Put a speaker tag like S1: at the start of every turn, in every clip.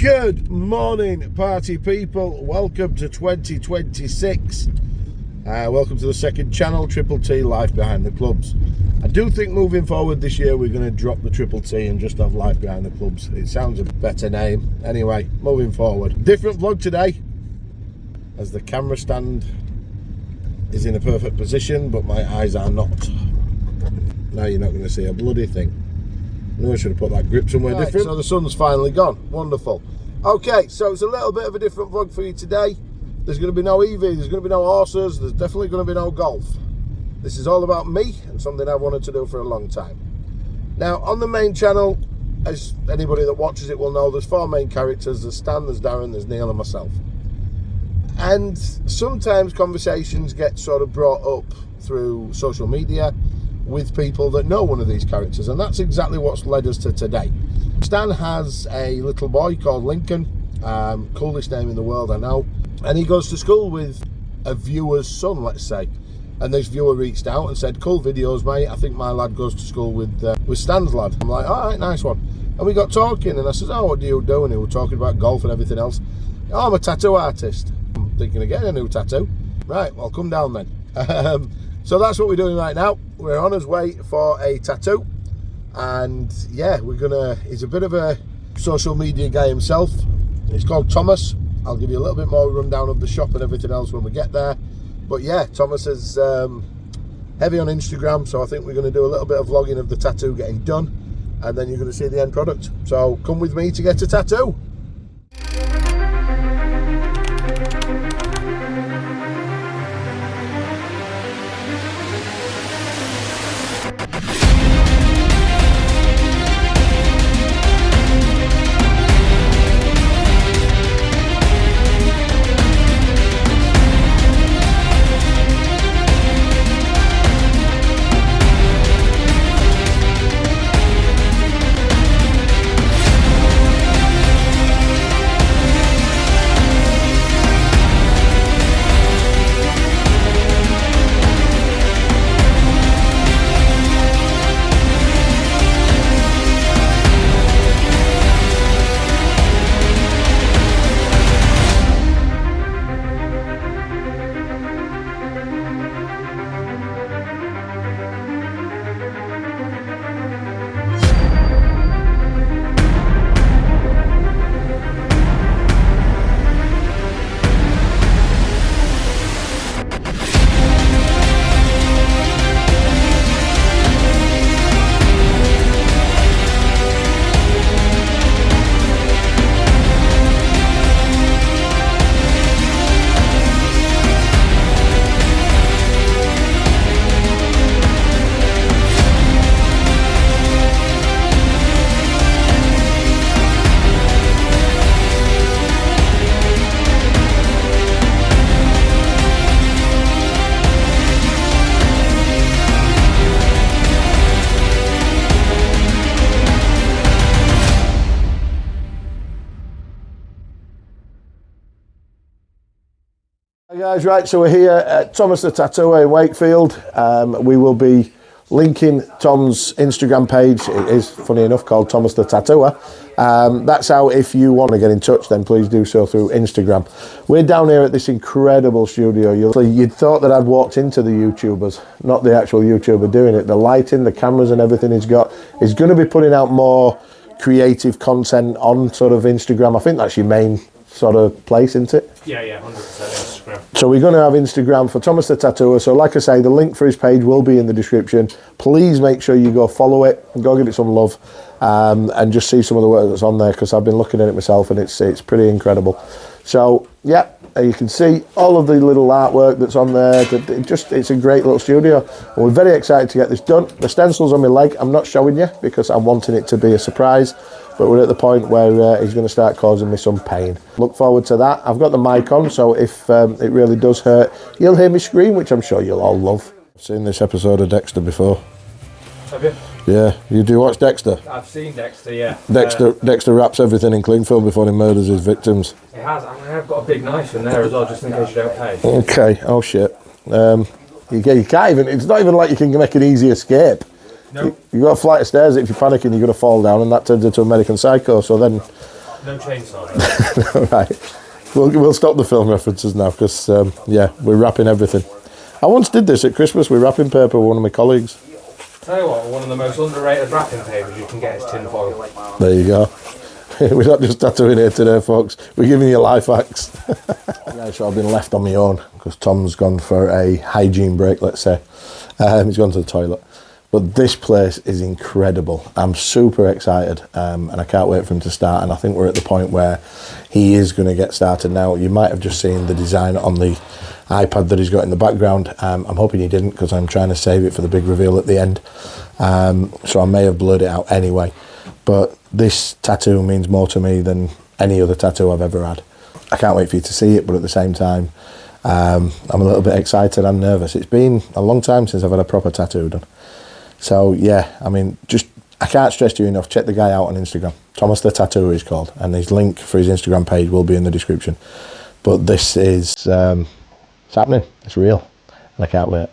S1: Good morning, party people. Welcome to 2026. Welcome to the second channel, Triple T Life Behind the Clubs. I do think moving forward this year we're going to drop the Triple T and just have Life Behind the Clubs. It sounds a better name. Anyway, moving forward. Different vlog today, as the camera stand is in a perfect position, but my eyes are not. Now you're not going to see a bloody thing. No, I should have put that grip somewhere different. So the sun's finally gone. Wonderful. Okay, so it's a little bit of a different vlog for you today. There's going to be no EV, there's going to be no horses, there's definitely going to be no golf. This is all about me and something I've wanted to do for a long time. Now, on the main channel, as anybody that watches it will know, there's four main characters. There's Stan, there's Darren, there's Neil and myself. And sometimes conversations get sort of brought up through social media with people that know one of these characters, and that's exactly what's led us to today. Stan has a little boy called Lincoln, coolest name in the world, I know, and he goes to school with a viewer's son, let's say. And this viewer reached out and said, "Cool videos, mate. I think my lad goes to school with Stan's lad." I'm like, "All right, nice one." And we got talking, and I said, "Oh, what do you do?" And he was talking about golf and everything else. "Oh, I'm a tattoo artist." I'm thinking of getting a new tattoo. Right, well, come down then. So that's what we're doing right now. We're on his way for a tattoo, and yeah, he's a bit of a social media guy himself. He's called Thomas. I'll give you a little bit more rundown of the shop and everything else when we get there. But yeah, Thomas is heavy on Instagram, so I think we're going to do a little bit of vlogging of the tattoo getting done, and then you're going to see the end product. So come with me to get a tattoo. Hi guys, right, so we're here at Thomas the Tattooer in Wakefield. We will be linking Tom's Instagram page. It is, funny enough, called Thomas the Tattooer. That's how, if you want to get in touch, then please do so through Instagram. We're down here at this incredible studio. You'd thought that I'd walked into the YouTubers, not the actual YouTuber doing it. The lighting, the cameras and everything he's got. He's going to be putting out more creative content on sort of Instagram. I think that's your main sort of place, isn't it?
S2: Yeah, 100% Instagram.
S1: So we're going to have Instagram for Thomas the Tattooer. So like I say, the link for his page will be in the description. Please make sure you go follow it and go give it some love, and just see some of the work that's on there, because I've been looking at it myself and it's pretty incredible. So yeah, you can see all of the little artwork that's on there. It's a great little studio, and we're very excited to get this done. The stencil's on my leg. I'm not showing you because I'm wanting it to be a surprise, but we're at the point where he's going to start causing me some pain. Look forward to that. I've got the mic on, so if it really does hurt, you'll hear me scream, which I'm sure you'll all love. I've seen this episode of Dexter before.
S2: Have you?
S1: Yeah, you do watch Dexter?
S2: I've seen Dexter, yeah.
S1: Dexter wraps everything in cling film before he murders his victims.
S2: He has. I mean, I've got a big knife in there as well, just in case you don't pay.
S1: Okay, oh shit. You can't even, it's not even like you can make an easy escape.
S2: Nope.
S1: You've got a flight of stairs that if you're panicking you're going to fall down, and that turns into American Psycho, so then
S2: No chainsaw.
S1: Right. We'll stop the film references now because, yeah, we're wrapping everything. I once did this at Christmas with wrapping paper with one of my colleagues.
S2: Tell you what, one of the most underrated wrapping papers you can get is tin foil.
S1: There you go. We're not just tattooing here today, folks. We're giving you life hacks. Yeah, so I've been left on my own because Tom's gone for a hygiene break, let's say. He's gone to the toilet. But this place is incredible. I'm super excited and I can't wait for him to start. And I think we're at the point where he is going to get started now. You might have just seen the design on the iPad that he's got in the background. I'm hoping he didn't because I'm trying to save it for the big reveal at the end. So I may have blurred it out anyway. But this tattoo means more to me than any other tattoo I've ever had. I can't wait for you to see it, but at the same time, I'm a little bit excited and nervous. It's been a long time since I've had a proper tattoo done. So yeah, I mean, I can't stress to you enough, check the guy out on Instagram. Thomas the Tattoo is called, and his link for his Instagram page will be in the description. But this is, it's happening, it's real, and I can't wait.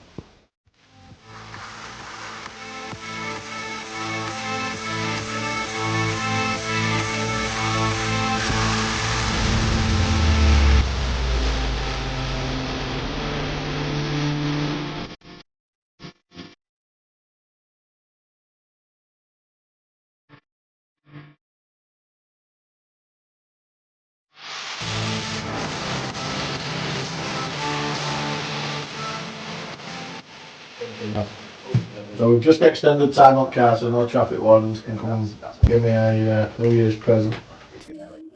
S1: So we've just extended time on car so no traffic warnings can come and give me a New Year's present.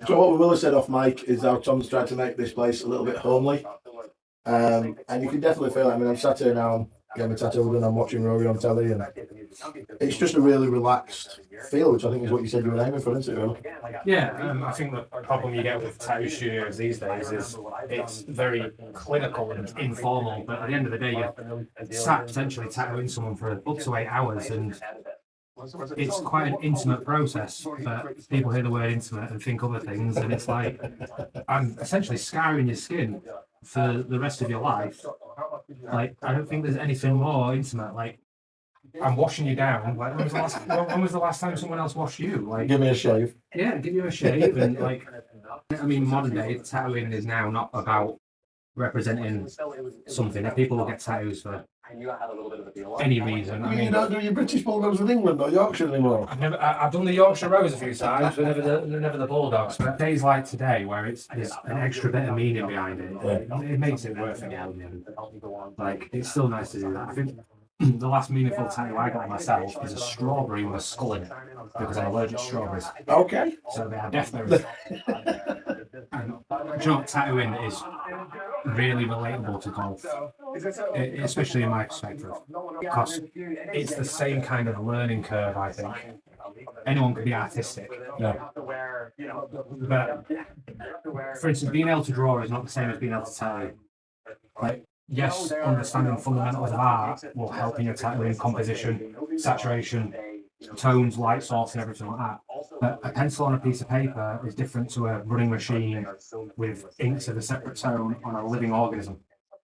S1: So what we will have said off mic is how Tom's tried to make this place a little bit homely. And you can definitely feel it. I mean, I'm sat here now, getting my tattoo done, I'm watching Rory on telly, and it's just a really relaxed feel, which I think is what you said you were aiming for, isn't it, really?
S2: Yeah, I think the problem you get with tattoo studios these days is it's very clinical and informal, but at the end of the day, you're sat potentially tattooing someone for up to 8 hours, and it's quite an intimate process, but people hear the word intimate and think other things, and it's like, I'm essentially scarring your skin for the rest of your life. Like, I don't think there's anything more intimate. Like, I'm washing you down. Like, when was the last time someone else washed you? Like,
S1: Give me a shave.
S2: yeah, give you a shave, and like, I mean, modern day tattooing is now not about representing something. People will get tattoos for any reason. I mean,
S1: you don't do your British Bulldogs with England or Yorkshire anymore.
S2: I've done the Yorkshire Rose a few times, but never the Bulldogs. But days like today, where there's an extra bit of meaning behind it, it makes it worth it. Like, it's still nice to do that. I think the last meaningful tattoo I got myself is a strawberry with a skull in it, because I'm allergic to strawberries.
S1: Okay.
S2: So they are definitely. And you know, tattooing is really relatable to golf, especially in my perspective, because it's the same kind of learning curve. I think anyone can be artistic,
S1: Yeah.
S2: but for instance, being able to draw is not the same as being able to tattoo. Like, yes, understanding fundamentals of art will help in your tattooing, composition, saturation, tones, light source, and everything like that. But a pencil on a piece of paper is different to a running machine with inks of a separate tone on a living organism.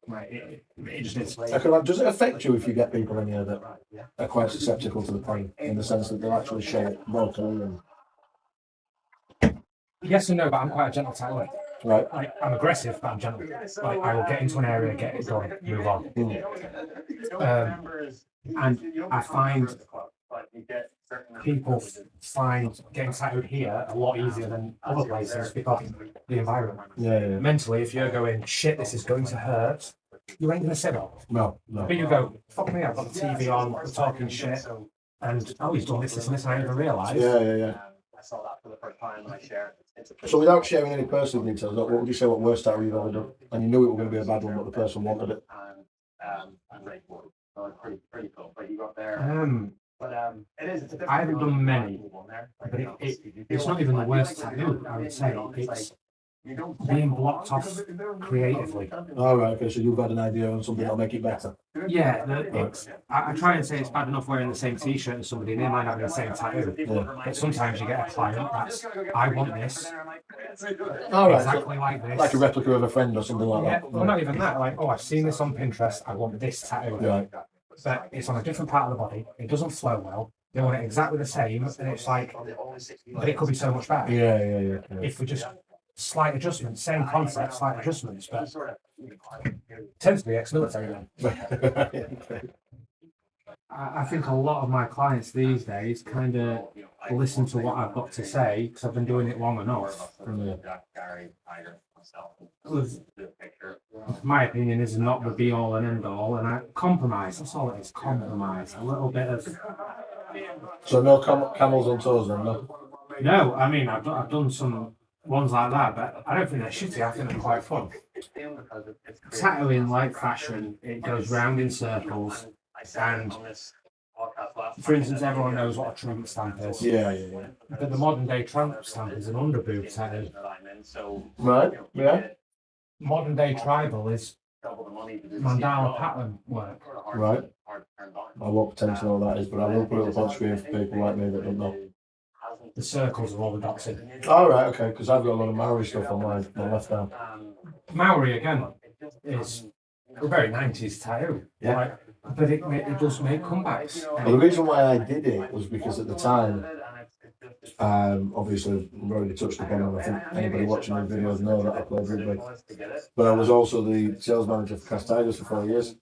S2: Right? It just is.
S1: Does it affect you if you get people in here that are quite susceptible to the pain, in the sense that they'll actually show it vocally?
S2: Yes and no, but I'm quite a gentle tattooer.
S1: Right.
S2: Like, I'm aggressive, but I'm gentle. Like, I will get into an area, get it done, move on. And I find people find getting tattooed here a lot easier than other places because of the environment.
S1: Yeah.
S2: Mentally, if you're going, shit, this is going to hurt, you ain't going to sit up.
S1: No.
S2: But you go, fuck me, I've got the TV on, we're talking shit, and oh, he's done this, and this, I didn't even realise.
S1: Yeah.
S3: I saw that for the first time when I shared it.
S1: So without sharing any personal details, what would you say what worst tattoo you've ever done? And you knew it was going to be a bad one, but the person wanted it.
S3: And great one. So it's pretty cool. But you got there. But it's
S2: I haven't done many, but it's not even the worst tattoo, I would say. It's being blocked off creatively.
S1: All right, okay, so you've had an idea on something that'll make it better.
S2: Yeah, I try and say it's bad enough wearing the same t-shirt as somebody, and they might have the same tattoo.
S1: Yeah.
S2: But sometimes you get a client that's, I want this,
S1: All right,
S2: exactly like this.
S1: like a replica of a friend or something like
S2: Yeah,
S1: that.
S2: well, not even that. Like, oh, I've seen this on Pinterest, I want this tattoo.
S1: Right.
S2: But it's on a different part of the body, it doesn't flow well, they want it exactly the same, and it's like, but it could be so much better.
S1: Yeah.
S2: If we just slight adjustments, same concept, slight adjustments, but tends to be ex-military then. I think a lot of my clients these days kind of listen to what I've got to say because I've been doing it long enough. My opinion is not the be all and end all, and I compromise. That's all it is. Compromise. A little bit of.
S1: So no camels on toes then, no?
S2: No, I mean I've done some ones like that, but I don't think they're shitty. I think they're quite fun. Tattooing like fashion, it goes round in circles. And for instance, everyone knows what a tramp stamp is.
S1: Yeah.
S2: But the modern day tramp stamp is an underboob tattoo.
S1: Right, yeah.
S2: Modern day tribal is mandala pattern work.
S1: Right. I won't pretend to know what that is, but I will put it up on screen for people like me that don't know.
S2: The circles of orthodoxy.
S1: All right, okay, because I've got a lot of Maori stuff on my left arm.
S2: Maori again is a very 90s tattoo.
S1: Yeah.
S2: Like, but it does make comebacks.
S1: Well, the reason why I did it was because at the time, obviously, I've already touched upon it. I think anybody watching the videos know that I played rugby. But I was also the sales manager for Cast Tigers for 4 years.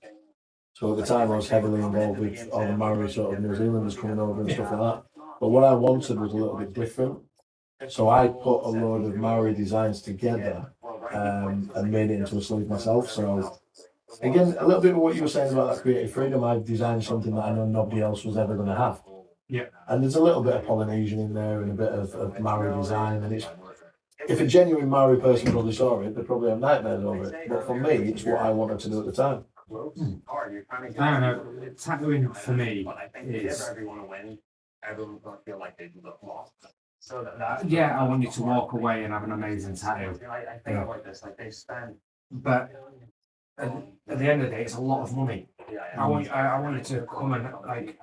S1: So at the time, I was heavily involved with all the Maori sort of New Zealanders coming over and stuff like that. But what I wanted was a little bit different. So I put a load of Maori designs together and made it into a sleeve myself. So again, a little bit of what you were saying about that creative freedom. I've designed something that I know nobody else was ever going to have.
S2: Yeah.
S1: And there's a little bit of Polynesian in there and a bit of Maori design. And it's, if a genuine Maori person probably saw it, they'd probably have nightmares over it. But for me, it's what I wanted to do at the time.
S2: I don't know. Tattooing for me is.
S3: Everyone's gonna feel like they look lost. So
S2: Yeah, I want you to walk away and have an amazing tattoo.
S3: I think like this, like they spend.
S2: But at the end of the day, it's a lot of money. I want you to come and like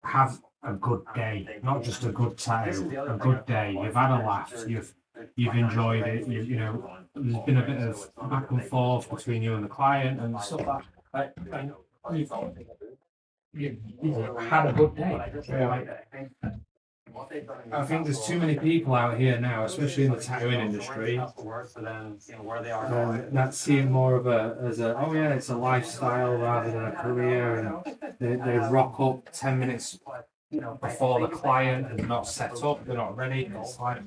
S2: have a good day, not just a good tattoo, a good day. You've had a laugh, you've enjoyed it. You know, there's been a bit of back and forth between you and the client and stuff like that. You've had a good day. I think there's too many people out here now, especially in the tattooing industry, that see it more of as a oh yeah, it's a lifestyle rather than a career, and they rock up 10 minutes before the client and they're not set up, they're not ready. It's like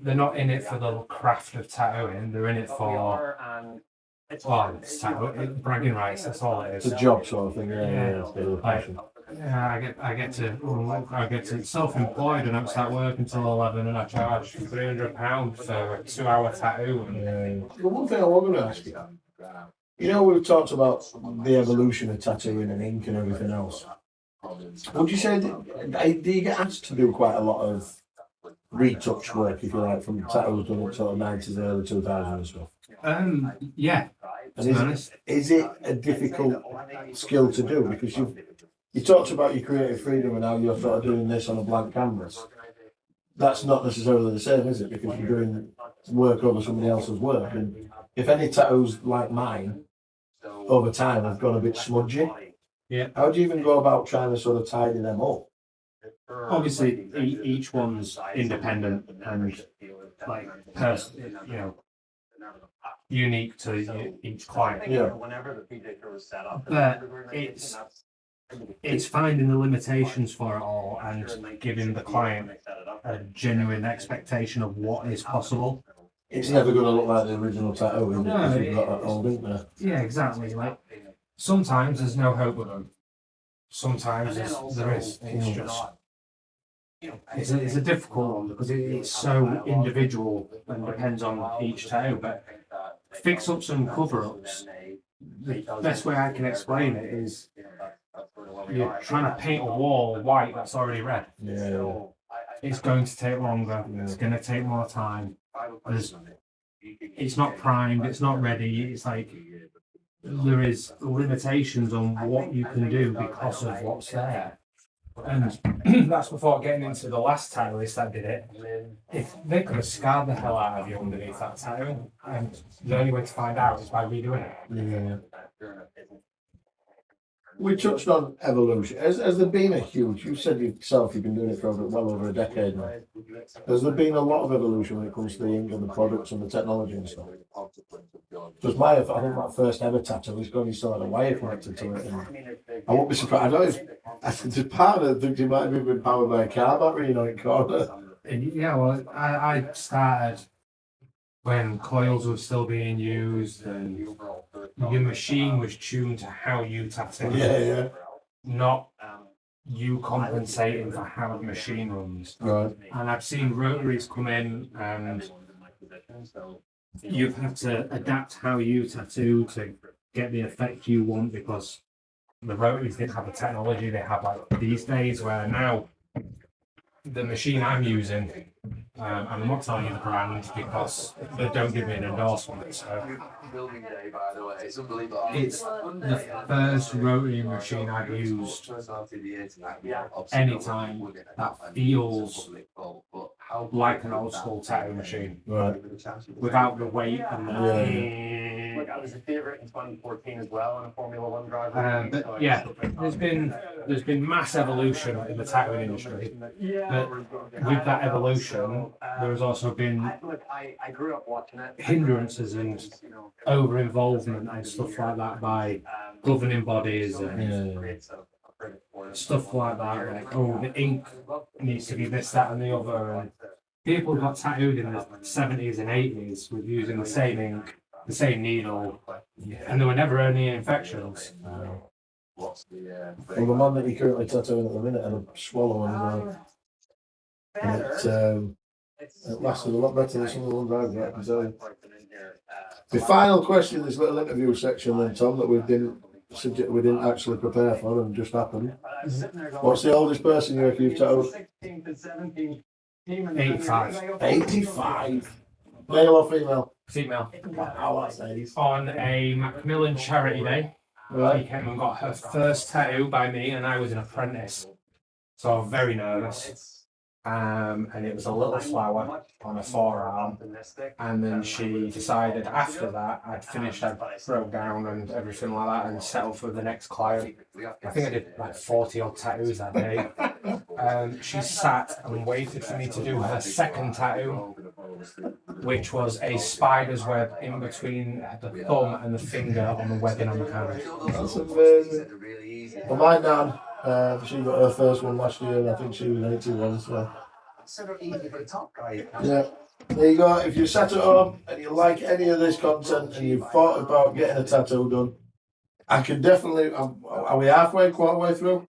S2: they're not in it for the craft of tattooing, they're in it for it's tattoo, bragging rights. That's all it is.
S1: It's a job sort of thing,
S2: I get to self-employed and I don't start work until 11 and I charge £300 for a 2-hour tattoo.
S1: Well, one thing I was going to ask you, you know, we've talked about the evolution of tattooing and ink and everything else. Would you say that, do you get asked to do quite a lot of retouch work, if you like, from tattoos done in sort of 90s, early 2000s and stuff?
S2: Yeah.
S1: And is it a difficult skill to do? Because you talked about your creative freedom and how you're sort of doing this on a blank canvas. That's not necessarily the same, is it? Because you're doing work over somebody else's work. And if any tattoos like mine, over time, have gone a bit smudgy,
S2: yeah.
S1: How do you even go about trying to sort of tidy them up?
S2: Obviously, each one's independent and like unique to each client.
S1: Yeah.
S2: But it's finding the limitations for it all and giving the client a genuine expectation of what is possible.
S1: It's never going to look like the original tattoo, is it?
S2: No,
S1: Because you've got that old ink there.
S2: Yeah, exactly. Like sometimes there's no hope with them. Sometimes there is. It's just it's a difficult one because it's so individual and depends on each tattoo. But fix ups and cover ups. The best way I can explain it is you're trying to paint a wall white that's already red.
S1: Yeah.
S2: It's going to take longer. It's going to take more time. It's not primed. It's not ready. It's like there is limitations on what you can do because of what's there. And that's before getting into the last tattooist that did it. If they could have scarred the hell out of you underneath that tattoo, and the only way to find out is by redoing it.
S1: Yeah. We touched on evolution. Has there been a huge? You said yourself you've been doing it for well over a decade now. Has there been a lot of evolution when it comes to the ink and the products and the technology and stuff? Because I think my first ever tattoo was going, he still had a wire connected to it. And I won't be surprised. I know it's part of it. You might have been powered by a car battery, you know, in corner.
S2: Yeah, well, I started when coils were still being used and your machine was tuned to how you tattoo.
S1: Yeah.
S2: Not you compensating for how the machine runs.
S1: Right.
S2: And I've seen rotaries come in and you've had to adapt how you tattoo to get the effect you want, because the rotaries didn't have the technology they have like these days, where now the machine I'm using, and I'm not telling you the brand because they don't give me an endorsement, so it's the first rotary machine I've used anytime that feels like an old school tattoo machine,
S1: Right.
S2: without the weight and the
S3: Look, I was a favourite in 2014 as well in a Formula One driver.
S2: but yeah, there's been mass evolution in the tattooing industry. But with that evolution, there has also been
S3: I grew up watching it.
S2: hindrances and over involvement and stuff like that by governing bodies and stuff like that. Like, oh, the ink needs to be this, that, and the other. And people got tattooed in the 70s and 80s with using the same ink, the same needle, and there were never any infections.
S1: Well, the man that you're currently tattooing at the minute had a swallow on his eye. And it lasted a lot better than some of the ones I've got, I can tell you. The final question in this little interview section then, Tom, that we didn't actually prepare for and just happened. What's the oldest person you reckon you've tattooed?
S2: 85.
S1: 85. Male or female?
S2: Female.
S1: Wow, that's 80s.
S2: On a Macmillan charity day, she came and got her first tattoo by me, and I was an apprentice. So I was very nervous. And it was a little flower on a forearm, and then she decided after that I'd finished, I broke down and everything like that and settled for the next client. I think I did like 40 odd tattoos that day. She sat and waited for me to do her second tattoo, which was a spider's web in between the thumb and the finger on the webbing on the camera.
S1: That's amazing. Well, my nan, she got her first one last year, and I think she was 81, so. Yeah, there you go. If you're sat at home and you like any of this content and you've thought about getting a tattoo done, I can definitely. Are we halfway, quarter way through?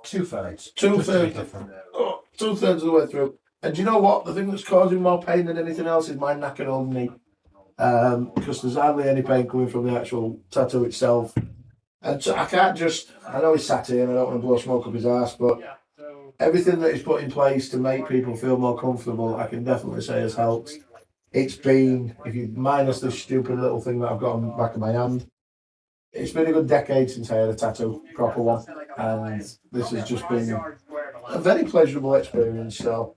S2: 2/3.
S1: 2/3. Oh, 2/3 of the way through. And do you know what? The thing that's causing more pain than anything else is my knackered old knee. Because there's hardly any pain coming from the actual tattoo itself. And so I can't just. I know he's sat here and I don't want to blow smoke up his ass, but everything that he's put in place to make people feel more comfortable, I can definitely say has helped. It's been, if you minus the stupid little thing that I've got on the back of my hand, it's been a good decade since I had a tattoo, proper one, and this has just been a very pleasurable experience. So,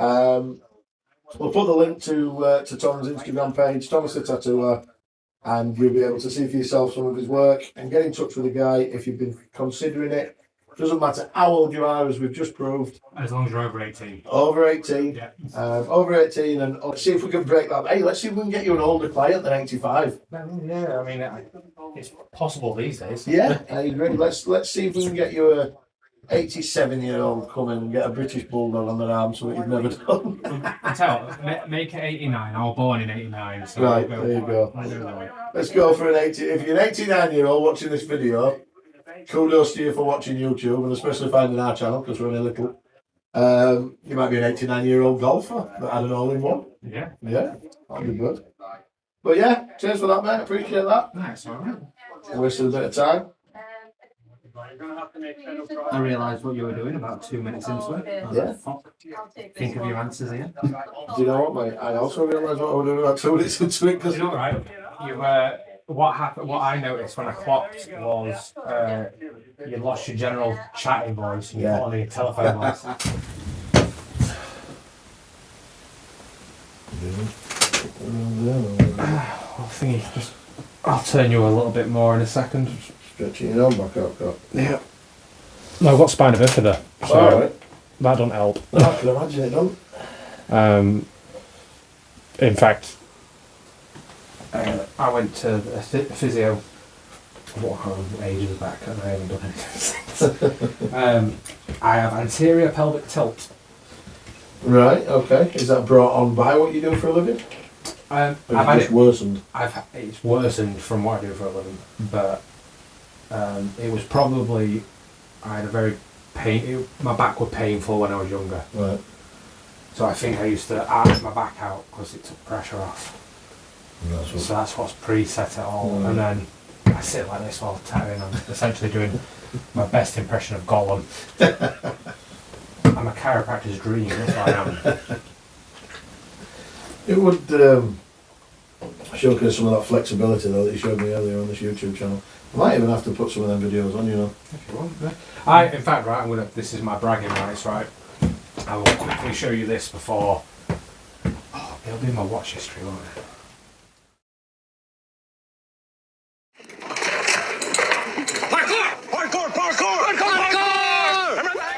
S1: we'll put the link to Tom's Instagram page, Thomas the Tattooer, and you'll be able to see for yourself some of his work and get in touch with the guy if you've been considering it. Doesn't matter how old you are, as we've just proved.
S2: As long as you're over 18.
S1: Over 18.
S2: Yeah.
S1: Over 18, and let's see if we can break that. Hey, let's see if we can get you an older client than 85.
S2: Yeah, I mean, it's possible these days.
S1: Yeah, I agree. Let's see if we can get you a 87-year-old come in and get a British Bulldog on their arm, so you've never done.
S2: I tell you, make it 89. I was born in 89. So
S1: Right, there you go. Let's go for an 80. If you're an 89-year-old watching this video, kudos to you for watching YouTube, and especially finding our channel because we're only little. You might be an 89-year-old golfer that had an all-in-one.
S2: Yeah.
S1: Yeah, that'd be good. But yeah, cheers for that, mate. Appreciate that.
S2: That's all right.
S1: Wasted a bit of time.
S2: I realised what you were doing about 2 minutes into it.
S1: Yeah.
S2: Fuck. Think of your answers here.
S1: Do you know what, mate? I also realised what I was doing about 2 minutes into it because
S2: You know, right? What happened? What I noticed when I clocked was you lost your general chatting voice and you put on your telephone voice. I'll turn you a little bit more in a second.
S1: Stretching your own back out, Cock.
S2: Yeah. No, I've got spina bifida, so
S1: Alright.
S2: that don't help.
S1: I can imagine it, don't.
S2: In fact, I went to a physio ages back and I haven't done anything since. I have anterior pelvic tilt.
S1: Right, okay. Is that brought on by what you do for a living?
S2: I've
S1: Or
S2: had
S1: is it just worsened?
S2: it's worsened from what I do for a living, but it was probably I had a very my back was painful when I was younger,
S1: Right.
S2: so I think I used to arch my back out because it took pressure off.
S1: That's what.
S2: So that's what's preset it all,
S1: Mm.
S2: and then I sit like this while tattooing. I'm essentially doing my best impression of Gollum. I'm a chiropractor's dream. That's what I am.
S1: It would showcase some of that flexibility though that you showed me earlier on this YouTube channel. I might even have to put some of them videos on, you know.
S2: If you want, yeah. In fact, right, this is my bragging rights, right? I will quickly show you this before. Oh, it'll be my watch history, won't it?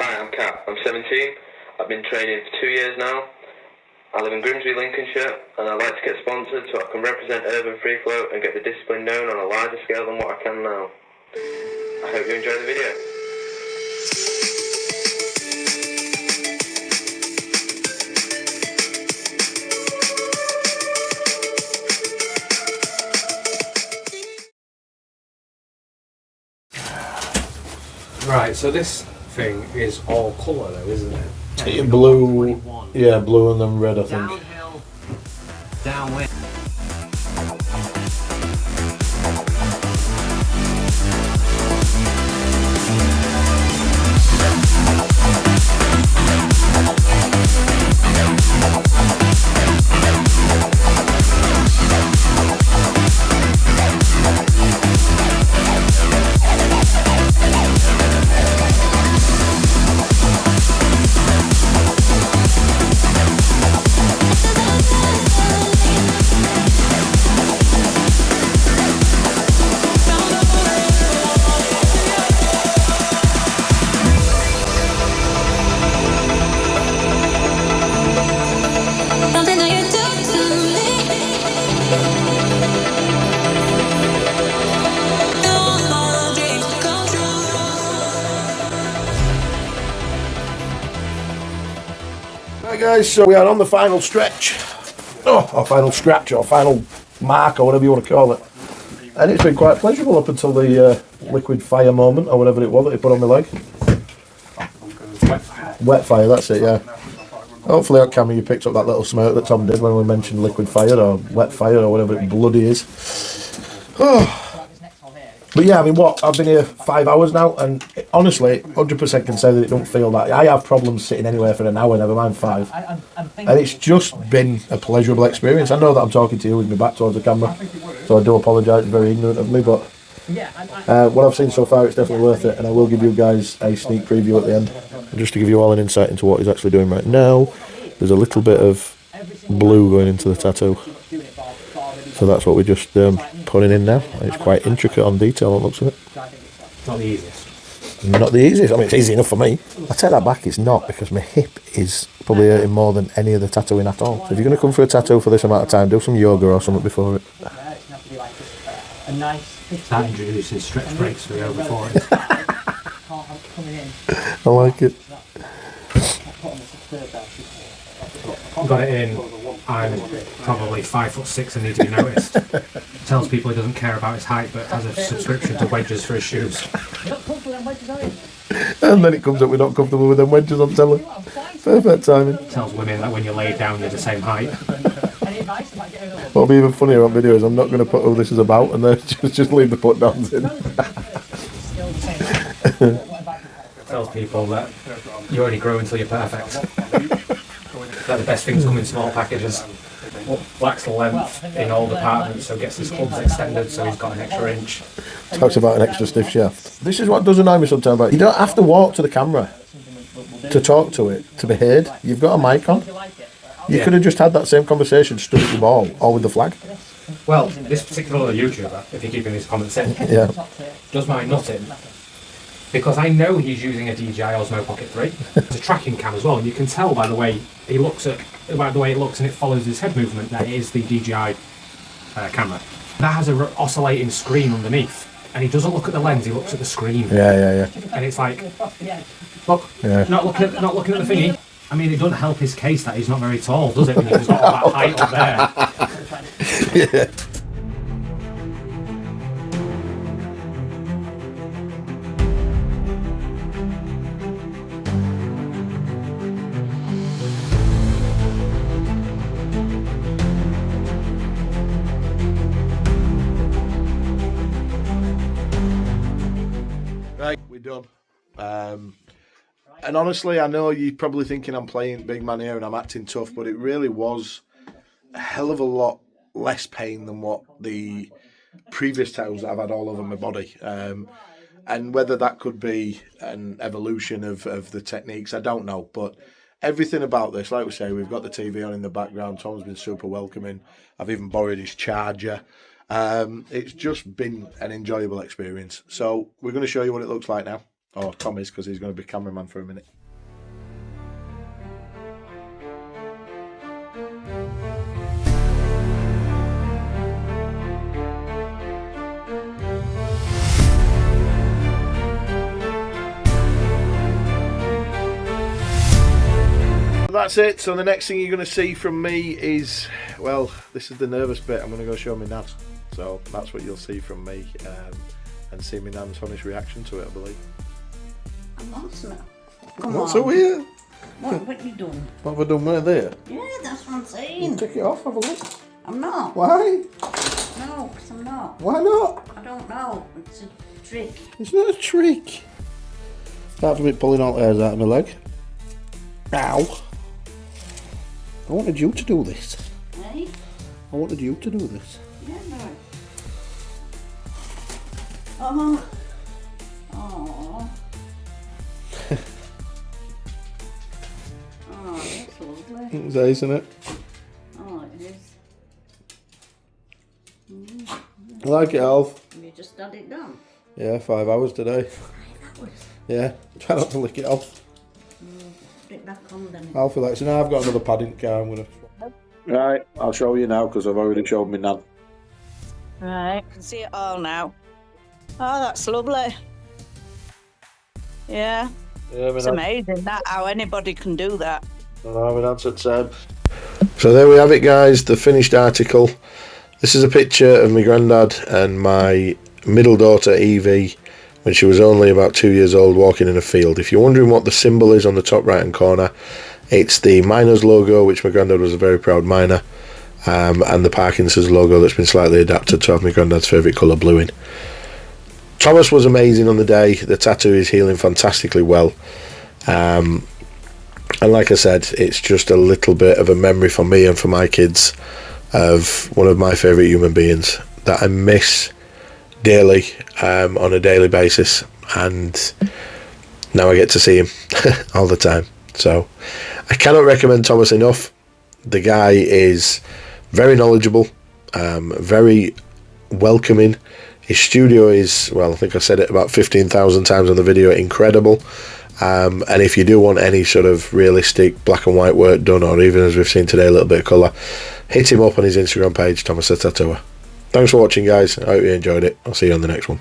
S4: Hi, I'm Kat. I'm 17. I've been training for 2 years now. I live in Grimsby, Lincolnshire, and I'd like to get sponsored so I can represent Urban Free Flow and get the discipline known on a larger scale than what I can now. I hope you enjoy the video.
S2: Right, so this thing is all colour though, isn't it?
S1: Blue, yeah, blue and then red, I think.
S3: Downhill, downwind.
S5: Something that you do to me. Don't all dreams come true.
S1: Right guys, so we are on the final stretch. Oh, or final scratch or final mark or whatever you want to call it. And it's been quite pleasurable up until the liquid fire moment or whatever it was that he put on my leg. Wet fire, that's it, yeah. Hopefully on camera you picked up that little smirk that Tom did when we mentioned liquid fire or wet fire or whatever it bloody is. Oh. But yeah, I mean, I've been here 5 hours now, and honestly, 100% can say that it don't feel that. I have problems sitting anywhere for an hour, never mind 5. And it's just been a pleasurable experience. I know that I'm talking to you with my back towards the camera, so I do apologise, it's very ignorant of me, but what I've seen so far, it's definitely worth it, and I will give you guys a sneak preview at the end. Just to give you all an insight into what he's actually doing right now, there's a little bit of blue going into the tattoo. So that's what we're just putting in now. It's quite intricate on detail, it looks of it.
S2: Not the easiest.
S1: Not the easiest. I mean, it's easy enough for me. I take that back, it's not, because my hip is probably hurting more than any other tattooing at all. So if you're going to come for a tattoo for this amount of time, do some yoga or something before it.
S2: That introduces stretch breaks for over 40.
S1: I like it.
S2: Got it in. I'm probably 5'6" and need to be noticed. Tells people he doesn't care about his height, but has a subscription to wedges for his shoes.
S1: And then it comes up, we're not comfortable with them wedges on telly. Perfect timing.
S2: Tells women that when you lay down, you're the same height.
S1: What'll be even funnier on video is I'm not going to put who this is about, and then just leave the put downs in.
S2: Tells people that you only grow until you're perfect. That the best things come in small packages. Lacks length in all departments, so gets his clubs extended, so he's got an extra inch.
S1: Talks about an extra stiff shaft. This is what does annoy me sometimes. Like, you don't have to walk to the camera to talk to it, to be heard. You've got a mic on. You could have just had that same conversation stood at your ball or with the flag.
S2: Well, this particular YouTuber, if you're keeping these comments in,
S1: Yeah.
S2: does my nutting because I know he's using a DJI Osmo Pocket 3. It's a tracking cam as well, and you can tell by the way he looks by the way it looks and it follows his head movement that it is the DJI camera. That has a oscillating screen underneath, and he doesn't look at the lens; he looks at the screen.
S1: Yeah.
S2: And it's like, look,
S1: Yeah.
S2: not looking at the thingy. I mean, it doesn't help his case that he's not very tall, does it? When he's got all that height up there.
S1: Yeah. Right, we're done. And honestly, I know you're probably thinking I'm playing big man here and I'm acting tough, but it really was a hell of a lot less pain than what the previous tattoos I've had all over my body. And whether that could be an evolution of the techniques, I don't know. But everything about this, like we say, we've got the TV on in the background. Tom's been super welcoming. I've even borrowed his charger. It's just been an enjoyable experience. So we're going to show you what it looks like now. Or Tom is, because he's going to be cameraman for a minute. That's it. So the next thing you're going to see from me is, well, this is the nervous bit. I'm going to go show my nan. So that's what you'll see from me, and see my nan's honest reaction to it, I believe.
S6: I'm lost now. Come
S1: What's
S6: on.
S1: so weird?
S6: What you doing?
S1: What have I done with there?
S6: Yeah, that's what I'm saying.
S1: Take it off, have a look.
S6: I'm not.
S1: Why?
S6: No, 'cause I'm not.
S1: Why not?
S6: I don't know. It's a trick.
S1: It's not a trick. That's a bit pulling all the hairs out of my leg. Ow. I wanted you to do this.
S6: Eh?
S1: I wanted you to do this.
S6: Yeah, no. Oh. Oh. Oh, that's lovely.
S1: It's nice, isn't it?
S6: Oh, it is.
S1: I like it, Alf.
S6: You just had it done.
S1: Yeah, 5 hours today.
S6: That was.
S1: Yeah, try not to lick it off.
S6: Put it back on then.
S1: Alfie likes it. Now I've got another pad in the car. I'm gonna. Right, I'll show you now because I've already showed me nan.
S7: Right, can see it all now. Oh, that's lovely. Yeah, it's amazing that how anybody can do that.
S1: So there we have it, guys, the finished article. This is a picture of my granddad and my middle daughter Evie when she was only about 2 years old, walking in a field. If you're wondering what the symbol is on the top right hand corner, it's the Miners logo, which my granddad was a very proud miner, and the Parkinson's logo that's been slightly adapted to have my granddad's favourite colour, blue in. Thomas was amazing on the day. The tattoo is healing fantastically well. And like I said, it's just a little bit of a memory for me and for my kids of one of my favourite human beings that I miss daily, on a daily basis, and now I get to see him all the time. So I cannot recommend Thomas enough. The guy is very knowledgeable, very welcoming. His studio is, well, I think I said it about 15,000 times on the video, incredible. And if you do want any sort of realistic black and white work done, or even as we've seen today, a little bit of colour, hit him up on his Instagram page, Thomas the Tattooer. Thanks for watching, guys. I hope you enjoyed it. I'll see you on the next one.